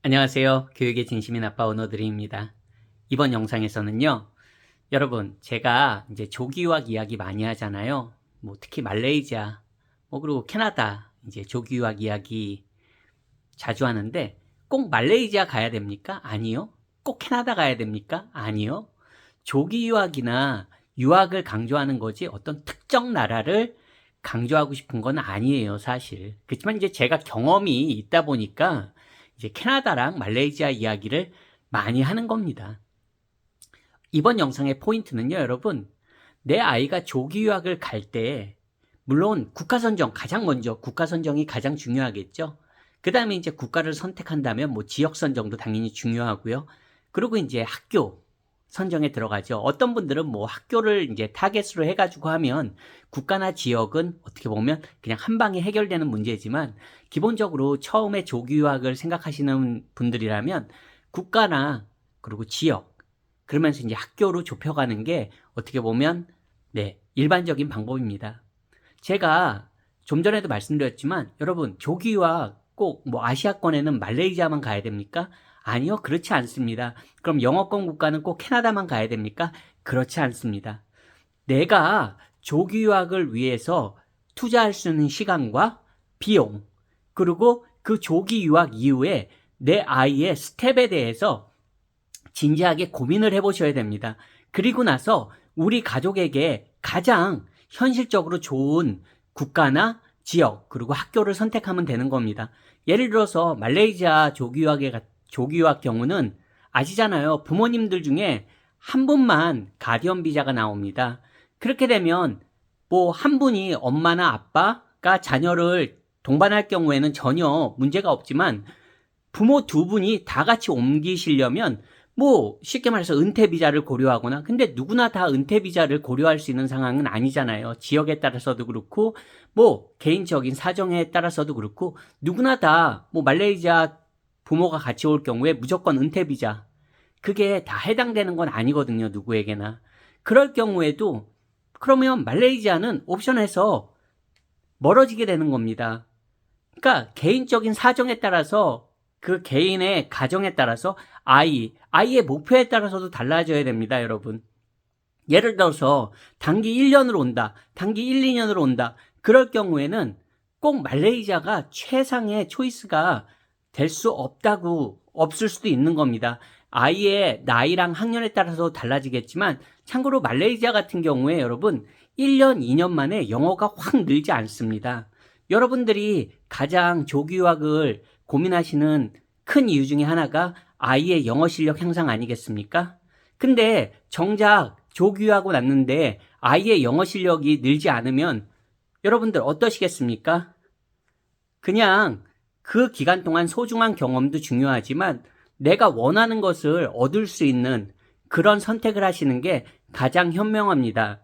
안녕하세요. 교육의 진심인 아빠 오너드림입니다. 이번 영상에서는요, 여러분, 제가 이제 조기 유학 이야기 많이 하잖아요. 뭐 특히 말레이시아, 그리고 캐나다 이제 조기 유학 이야기 자주 하는데 꼭 말레이시아 가야 됩니까? 아니요. 꼭 캐나다 가야 됩니까? 아니요. 조기 유학이나 유학을 강조하는 거지 어떤 특정 나라를 강조하고 싶은 건 아니에요, 사실. 그렇지만 이제 제가 경험이 있다 보니까 이제 캐나다랑 말레이시아 이야기를 많이 하는 겁니다. 이번 영상의 포인트는요, 여러분. 내 아이가 조기 유학을 갈 때, 물론 국가 선정, 가장 먼저 국가 선정이 가장 중요하겠죠. 그 다음에 이제 국가를 선택한다면 뭐 지역 선정도 당연히 중요하고요. 그리고 이제 학교 선정에 들어가죠. 어떤 분들은 뭐 학교를 이제 타겟으로 해가지고 하면 국가나 지역은 어떻게 보면 그냥 한 방에 해결되는 문제지만 기본적으로 처음에 조기 유학을 생각하시는 분들이라면 국가나 그리고 지역 그러면서 이제 학교로 좁혀가는 게 어떻게 보면 일반적인 방법입니다. 제가 좀 전에도 말씀드렸지만 여러분 조기 유학 꼭 뭐 아시아권에는 말레이시아만 가야 됩니까? 아니요, 그렇지 않습니다. 그럼 영어권 국가는 꼭 캐나다만 가야 됩니까? 그렇지 않습니다. 내가 조기 유학을 위해서 투자할 수 있는 시간과 비용, 그리고 그 조기 유학 이후에 내 아이의 스텝에 대해서 진지하게 고민을 해보셔야 됩니다. 그리고 나서 우리 가족에게 가장 현실적으로 좋은 국가나 지역, 그리고 학교를 선택하면 되는 겁니다. 예를 들어서 말레이시아 조기 유학 경우는 아시잖아요. 부모님들 중에 한 분만 가디언 비자가 나옵니다. 그렇게 되면 뭐 한 분이 엄마나 아빠가 자녀를 동반할 경우에는 전혀 문제가 없지만 부모 두 분이 다 같이 옮기시려면 뭐 쉽게 말해서 은퇴 비자를 고려하거나 근데 누구나 다 은퇴 비자를 고려할 수 있는 상황은 아니잖아요. 지역에 따라서도 그렇고 뭐 개인적인 사정에 따라서도 그렇고 누구나 다 뭐 말레이시아 부모가 같이 올 경우에 무조건 은퇴 비자 그게 다 해당되는 건 아니거든요. 누구에게나. 그럴 경우에도 그러면 말레이시아는 옵션에서 멀어지게 되는 겁니다. 그러니까 개인적인 사정에 따라서 그 개인의 가정에 따라서 아이의 목표에 따라서도 달라져야 됩니다, 여러분. 예를 들어서 단기 1년으로 온다, 단기 1, 2년으로 온다. 그럴 경우에는 꼭 말레이시아가 최상의 초이스가 될 수 없을 수도 있는 겁니다. 아이의 나이랑 학년에 따라서 달라지겠지만 참고로 말레이시아 같은 경우에 여러분 1년, 2년 만에 영어가 확 늘지 않습니다. 여러분들이 가장 조기 유학을 고민하시는 큰 이유 중에 하나가 아이의 영어 실력 향상 아니겠습니까? 근데 정작 조기 유학을 왔는데 아이의 영어 실력이 늘지 않으면 여러분들 어떠시겠습니까? 그냥 그 기간 동안 소중한 경험도 중요하지만 내가 원하는 것을 얻을 수 있는 그런 선택을 하시는 게 가장 현명합니다.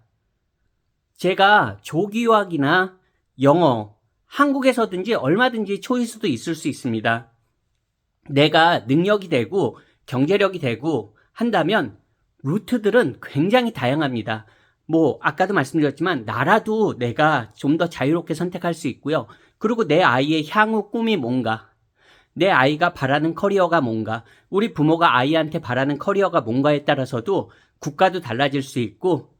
제가 조기 유학이나 영어, 한국에서든지 얼마든지 초이스도 있을 수 있습니다. 내가 능력이 되고 경제력이 되고 한다면 루트들은 굉장히 다양합니다. 뭐 아까도 말씀드렸지만 나라도 내가 좀 더 자유롭게 선택할 수 있고요. 그리고 내 아이의 향후 꿈이 뭔가, 내 아이가 바라는 커리어가 뭔가, 우리 부모가 아이한테 바라는 커리어가 뭔가에 따라서도 국가도 달라질 수 있고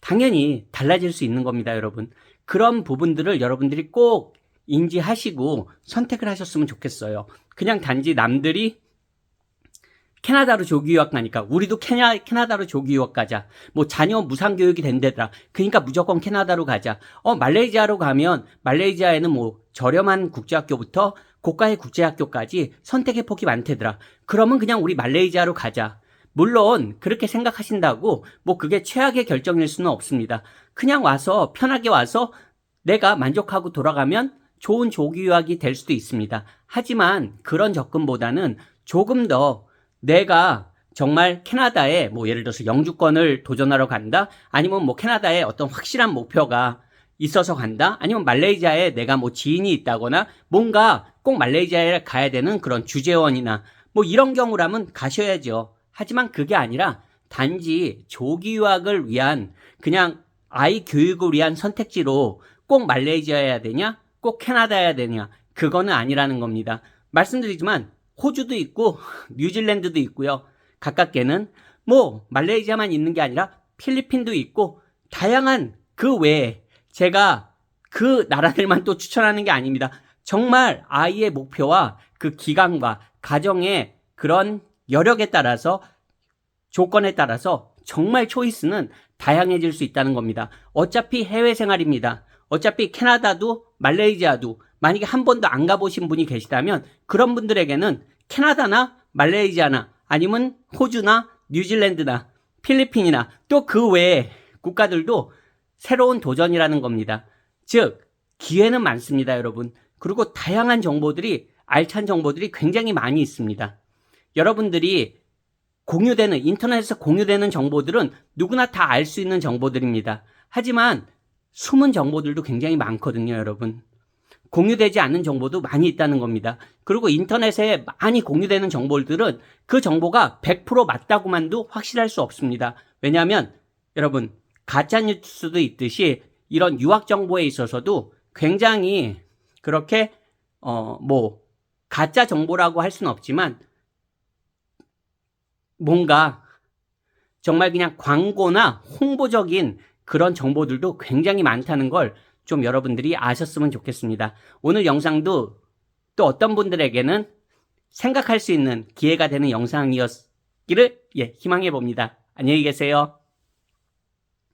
당연히 달라질 수 있는 겁니다, 여러분. 그런 부분들을 여러분들이 꼭 인지하시고 선택을 하셨으면 좋겠어요. 그냥 단지 남들이 캐나다로 조기 유학 가니까 우리도 캐나다로 조기 유학 가자. 뭐 자녀 무상교육이 된대더라. 그러니까 무조건 캐나다로 가자. 말레이시아로 가면 말레이시아에는 뭐 저렴한 국제학교부터 고가의 국제학교까지 선택의 폭이 많대더라. 그러면 그냥 우리 말레이시아로 가자. 물론 그렇게 생각하신다고 뭐 그게 최악의 결정일 수는 없습니다. 그냥 와서 편하게 와서 내가 만족하고 돌아가면 좋은 조기 유학이 될 수도 있습니다. 하지만 그런 접근보다는 조금 더 내가 정말 캐나다에 뭐 예를 들어서 영주권을 도전하러 간다? 아니면 뭐 캐나다에 어떤 확실한 목표가 있어서 간다? 아니면 말레이시아에 내가 뭐 지인이 있다거나 뭔가 꼭 말레이시아에 가야 되는 그런 주재원이나 뭐 이런 경우라면 가셔야죠. 하지만 그게 아니라 단지 조기 유학을 위한 그냥 아이 교육을 위한 선택지로 꼭 말레이시아여야 되냐? 꼭 캐나다여야 되냐? 그거는 아니라는 겁니다. 말씀드리지만 호주도 있고 뉴질랜드도 있고요. 가깝게는 뭐 말레이시아만 있는 게 아니라 필리핀도 있고 다양한 그 외에 제가 그 나라들만 또 추천하는 게 아닙니다. 정말 아이의 목표와 그 기간과 가정의 그런 여력에 따라서 조건에 따라서 정말 초이스는 다양해질 수 있다는 겁니다. 어차피 해외 생활입니다. 어차피 캐나다도 말레이시아도 만약에 한 번도 안 가보신 분이 계시다면 그런 분들에게는 캐나다나 말레이시아나 아니면 호주나 뉴질랜드나 필리핀이나 또 그 외의 국가들도 새로운 도전이라는 겁니다. 즉 기회는 많습니다, 여러분. 그리고 다양한 정보들이 알찬 정보들이 굉장히 많이 있습니다. 여러분들이 공유되는 인터넷에서 공유되는 정보들은 누구나 다 알 수 있는 정보들입니다. 하지만 숨은 정보들도 굉장히 많거든요, 여러분. 공유되지 않는 정보도 많이 있다는 겁니다. 그리고 인터넷에 많이 공유되는 정보들은 그 정보가 100% 맞다고만도 확실할 수 없습니다. 왜냐하면 여러분 가짜뉴스도 있듯이 이런 유학 정보에 있어서도 굉장히 그렇게 가짜 정보라고 할 수는 없지만 뭔가 정말 그냥 광고나 홍보적인 그런 정보들도 굉장히 많다는 걸 좀 여러분들이 아셨으면 좋겠습니다. 오늘 영상도 또 어떤 분들에게는 생각할 수 있는 기회가 되는 영상이었기를 희망해 봅니다. 안녕히 계세요.